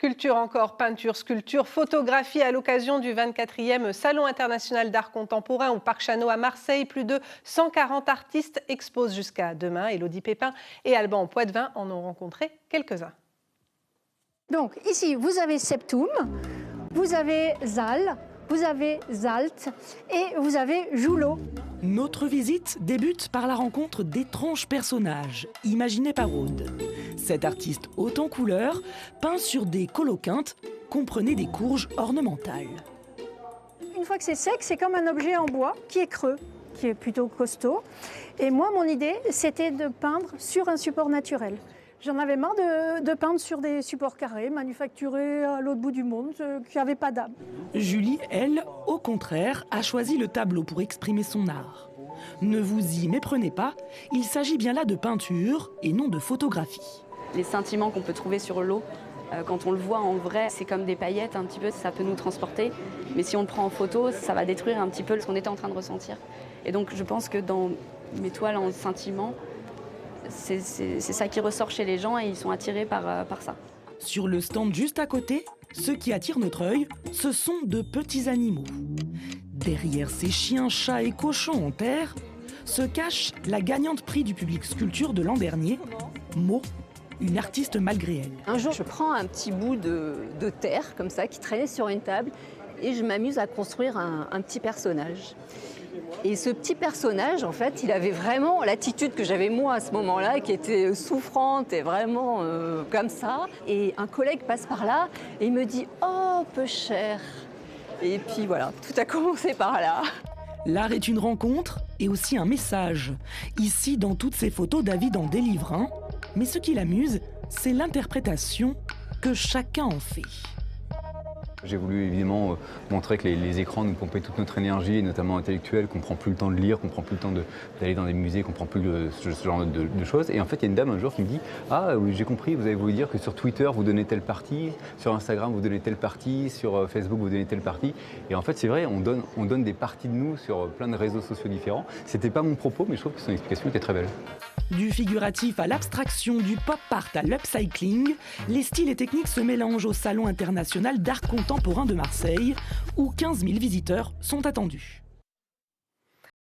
Culture encore, peinture, sculpture, photographie à l'occasion du 24e Salon international d'art contemporain au Parc Chanot à Marseille. Plus de 140 artistes exposent jusqu'à demain. Élodie Pépin et Alban Poitvin en ont rencontré quelques-uns. Donc ici, vous avez Septum, vous avez Zal, vous avez Zalt et vous avez Joulot. Notre visite débute par la rencontre d'étranges personnages, imaginés par Aude. Cet artiste haut en couleurs peint sur des coloquintes, comprenez des courges ornementales. Une fois que c'est sec, c'est comme un objet en bois qui est creux, qui est plutôt costaud. Et moi, mon idée, c'était de peindre sur un support naturel. J'en avais marre de peindre sur des supports carrés, manufacturés à l'autre bout du monde, qui n'avaient pas d'âme. Julie, elle, au contraire, a choisi le tableau pour exprimer son art. Ne vous y méprenez pas, il s'agit bien là de peinture et non de photographie. Les sentiments qu'on peut trouver sur l'eau, quand on le voit en vrai, c'est comme des paillettes un petit peu, ça peut nous transporter. Mais si on le prend en photo, ça va détruire un petit peu ce qu'on était en train de ressentir. Et donc je pense que dans mes toiles en sentiments, c'est ça qui ressort chez les gens et ils sont attirés par ça. Sur le stand juste à côté, ce qui attire notre œil, ce sont de petits animaux. Derrière ces chiens, chats et cochons en terre, se cache la gagnante prix du public sculpture de l'an dernier, Mo, une artiste malgré elle. Un jour, je prends un petit bout de terre, comme ça, qui traînait sur une table, et je m'amuse à construire un petit personnage. Et ce petit personnage, en fait, il avait vraiment l'attitude que j'avais moi à ce moment-là, qui était souffrante et vraiment comme ça. Et un collègue passe par là et il me dit « Oh, peu cher !» Et puis voilà, tout a commencé par là. L'art est une rencontre et aussi un message. Ici, dans toutes ces photos, David en délivre un. Mais ce qui l'amuse, c'est l'interprétation que chacun en fait. J'ai voulu évidemment montrer que les écrans nous pompaient toute notre énergie, et notamment intellectuelle, qu'on ne prend plus le temps de lire, qu'on ne prend plus le temps d'aller dans des musées, qu'on ne prend plus ce genre de choses. Et en fait, il y a une dame un jour qui me dit « Ah oui, j'ai compris, vous avez voulu dire que sur Twitter, vous donnez telle partie, sur Instagram, vous donnez telle partie, sur Facebook, vous donnez telle partie. » Et en fait, c'est vrai, on donne des parties de nous sur plein de réseaux sociaux différents. C'était pas mon propos, mais je trouve que son explication était très belle. Du figuratif à l'abstraction, du pop art à l'upcycling, les styles et techniques se mélangent au Salon international d'art contemporain de Marseille, où 15 000 visiteurs sont attendus.